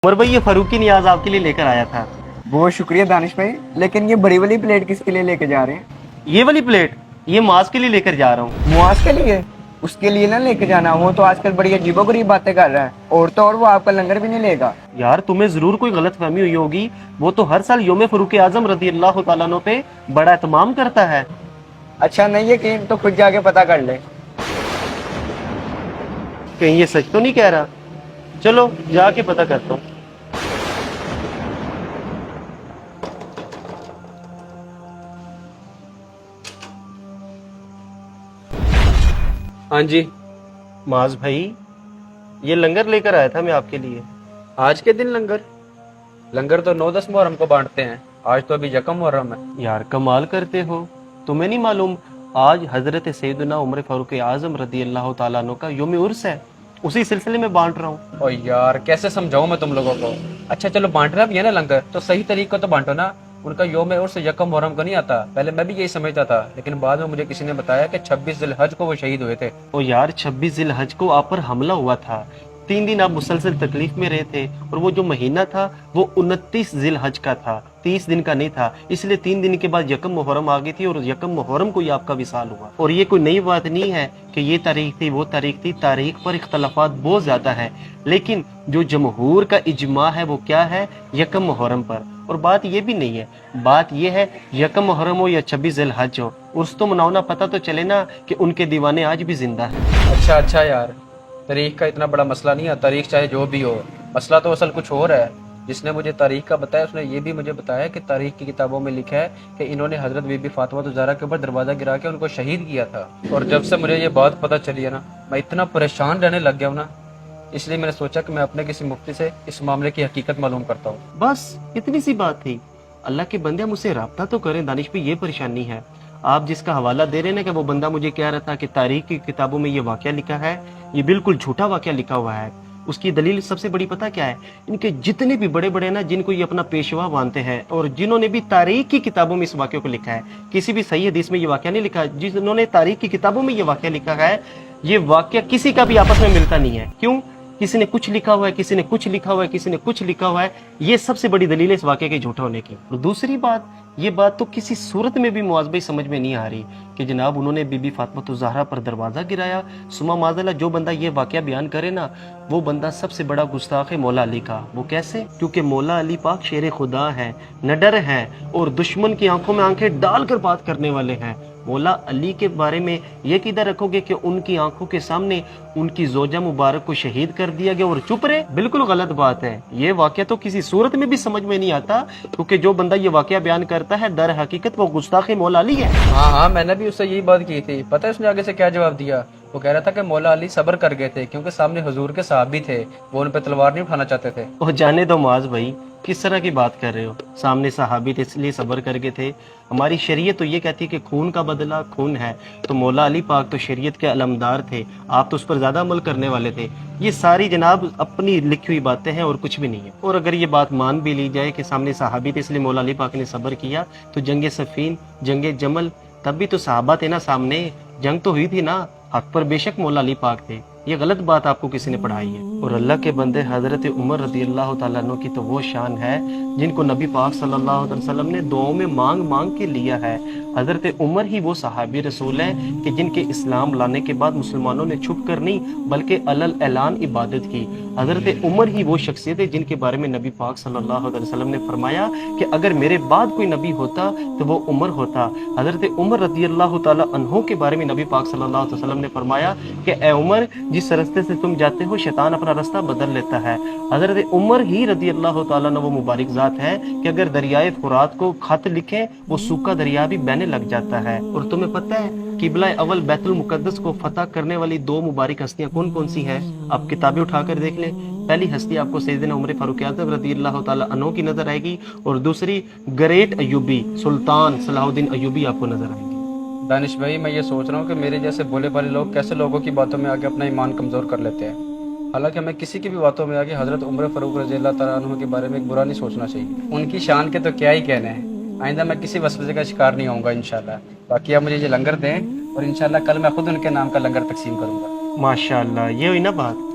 और भाई ये फरूकी नियाज आपके लिए लेकर आया था। बहुत शुक्रिया दानिश भाई, लेकिन ये बड़ी वाली प्लेट किसके लिए लेके जा रहे हैं? ये वाली प्लेट ये मास के लिए लेकर जा रहा हूँ। मुआज के लिए? उसके लिए ना लेके जाना, वो तो आजकल बड़ी अजीबोगरीब बातें कर रहा है। और तो और वो आपका लंगर भी नहीं लेगा। यार तुम्हें जरूर कोई गलत फहमी हुई होगी, वो तो हर साल योम फरूक आजम रदी अल्लाह तआला अन्हु पे बड़ा एहतमाम करता है। अच्छा नहीं यकीन तो खुद जाके पता कर ले। कहीं ये सच तो नहीं कह रहा? चलो जाके पता करता हूँ। हाँ जी माज भाई, ये लंगर लेकर आया था मैं आपके लिए। आज के दिन लंगर? लंगर तो 9-10 मुहर्रम को बांटते हैं, आज तो अभी यकम मुहर्रम है। यार कमाल करते हो, तुम्हें नहीं मालूम आज हजरत सैयदना उमर फारूक आजम रदी अल्लाह तआला अन्हु का योम उर्स है, उसी सिलसिले में बांट रहा हूँ। और यार कैसे समझाऊं मैं तुम लोगों को। अच्छा चलो बांटना भी है ना लंगर, तो सही तरीके तो बांटो ना। उनका योम उर्स यकम मुहर्रम को नहीं आता, पहले मैं भी यही समझता था, लेकिन बाद में मुझे किसी ने बताया कि 26 जिलहज को वो शहीद हुए थे। ओ यार 26 जिलहज को आप पर हमला हुआ था, 3 दिन आप मुसलसल तकलीफ में रहे थे, और वो जो महीना था वो 29 जिलहज का था, 30 दिन का नहीं था, इसलिए 3 दिन के बाद यकम मुहर्रम आ गई थी और यकम मुहर्रम को ही आपका विसाल हुआ। और ये कोई नई बात नहीं है कि ये तारीख थी वो तारीख थी, तारीख पर इख्तलाफात बहुत ज्यादा है, लेकिन जो जमहूर का इजमा है वो क्या है, यकम मुहर्रम पर। और बात ये भी नहीं है, बात ये है यकम मुहर्रम हो या 26 जिलहज हो, उर्स तो मनाना, पता तो चले ना कि उनके दीवाने आज भी जिंदा है। अच्छा यार, तारीख का इतना बड़ा मसला नहीं है, तारीख चाहे जो भी हो, मसला तो असल कुछ और है। जिसने मुझे तारीख का बताया उसने ये भी मुझे बताया कि तारीख की किताबों में लिखा है कि इन्होंने हजरत बीबी फातिमा ज़हरा के ऊपर दरवाज़ा गिरा के उनको शहीद किया था। और जब से मुझे ये बात पता चली है ना, मैं इतना परेशान रहने लग गया हूँ ना, इसलिए मैंने सोचा कि मैं अपने किसी मुफ्ती से इस मामले की हकीकत मालूम करता हूँ। बस इतनी सी बात थी। अल्लाह के बंदे मुझसे राब्ता तो करें, दानिश पे ये परेशानी है। आप जिसका हवाला दे रहे हैं ना कि वो बंदा मुझे कह रहा था कि तारीख की किताबों में ये वाकया लिखा है, ये बिल्कुल झूठा वाकया लिखा हुआ है। उसकी दलील सबसे बड़ी पता क्या है, इनके जितने भी बड़े बड़े ना जिनको ये अपना पेशवा मानते हैं और जिन्होंने भी तारीख की किताबों में इस वाक्य को लिखा है, किसी भी सही हदीस में ये वाकया नहीं लिखा, जिन्होंने तारीख की किताबों में ये वाकया लिखा है, ये वाकया किसी का भी आपस में मिलता नहीं है। क्यों? किसी ने कुछ लिखा हुआ है, किसी ने कुछ लिखा हुआ है, किसी ने कुछ लिखा हुआ है। ये सबसे बड़ी दलील है इस वाकये के झूठा होने की। और दूसरी बात, ये बात तो किसी सूरत में भी मुआज़ भाई समझ में नहीं आ रही कि जनाब उन्होंने बीबी फातिमा ज़हरा पर दरवाज़ा गिराया। सुमा माज़अल्लाह, जो बंदा ये वाकया बयान करे ना, वो बंदा सबसे बड़ा गुस्ताख है मौला अली का। वो कैसे? क्योंकि मौला अली पाक शेर खुदा है, निडर है और दुश्मन की आंखों में आंखें डालकर बात करने वाले हैं। मौला अली के बारे में ये किधर रखोगे कि उनकी आंखों के सामने उनकी जोजा मुबारक को शहीद कर दिया गया और चुप रहे? बिल्कुल गलत बात है। ये वाकया तो किसी सूरत में भी समझ में नहीं आता, क्योंकि जो बंदा ये वाकया बयान करता है दर हकीकत वो गुस्ताखे मौला अली है। हाँ, मैंने भी उससे यही बात की थी। पता है उसने आगे से क्या जवाब दिया? वो कह रहा था कि मौला अली सब्र कर गए थे क्योंकि सामने हुजूर के सहाबी थे, वो उन पे तलवार नहीं उठाना चाहते थे। और जाने दो मुआज़ भाई, किस तरह की बात कर रहे हो? सामने सहाबी थे इसलिए सब्र कर गए थे? हमारी शरीयत तो ये कहती है कि खून का बदला खून है। तो मौला अली पाक तो शरीयत के अलमदार थे, आप तो उस पर ज्यादा अमल करने वाले थे। ये सारी जनाब अपनी लिखी हुई बातें हैं और कुछ भी नहीं है। और अगर ये बात मान भी ली जाए कि सामने सहाबी थे इसलिए मौला अली पाक ने सब्र किया, तो जंगे सफीन, जंगे जमल, तब भी तो सहाबा थे ना सामने, जंग तो हुई थी ना। हक पर बेशक मौला अली पाक थे, ये गलत बात आपको किसी ने पढ़ाई है। और अल्लाह के बंदे हजरत उमर रदी अल्लाह तआला अन्हु की तो वो शान है जिनको नबी पाक सल्लल्लाहु अलैहि वसल्लम ने दुआओं में मांग मांग के लिया है। हजरत उमर ही वो सहाबी रसूल हैं कि जिनके इस्लाम लाने के बाद मुसलमानों ने छुप कर नहीं बल्कि अलल ऐलान इबादत की। हजरत उमर ही वो शख्सियत है जिनके बारे में नबी पाक सल्लल्लाहु अलैहि वसल्लम ने फरमाया कि अगर मेरे बाद कोई नबी होता तो वो उमर होता। हजरत उमर रदी अल्लाह तआला अन्हु के बारे में नबी पाक सल्लल्लाहु अलैहि वसल्लम ने फरमाया कि ए उमर, जिस रास्ते से तुम जाते हो शैतान अपना रास्ता बदल लेता है। हजरत उमर ही रदी अल्लाह तआला अन्हु वो मुबारक जात है कि अगर दरियाए फुरात को खत लिखे वो सूखा दरिया भी बहने लग जाता है। और तुम्हें पता है किबला अव्वल बैतुल मुकद्दस को फतह करने वाली 2 मुबारक हस्तियां कौन कौन सी है? आप किताबें उठाकर देख लें। पहली हस्ती आपको सैयदना उमर फारूक आज़म रज़ी अल्लाह तआला अन्हु की नजर आएगी और दूसरी ग्रेट अयूबी सुल्तान सलाहुद्दीन अयूबी आपको नजर आएंगे। दानिश भाई, मैं ये सोच रहा हूँ कि मेरे जैसे भोले भाले लोग कैसे लोगों की बातों में आके अपना ईमान कमजोर कर लेते हैं। हालांकि हमें किसी की भी बातों में आके हजरत उमर फारूक रज़ी अल्लाह तआला अन्हु के बारे में एक बुरा नहीं सोचना चाहिए। उनकी शान के तो क्या ही कहने हैं। आइंदा मैं किसी वसवसे का शिकार नहीं होऊंगा इंशाल्लाह। बाकी आप मुझे ये लंगर दें और इंशाल्लाह कल मैं खुद उनके नाम का लंगर तकसीम करूंगा। माशाअल्लाह, ये हुई ना बात।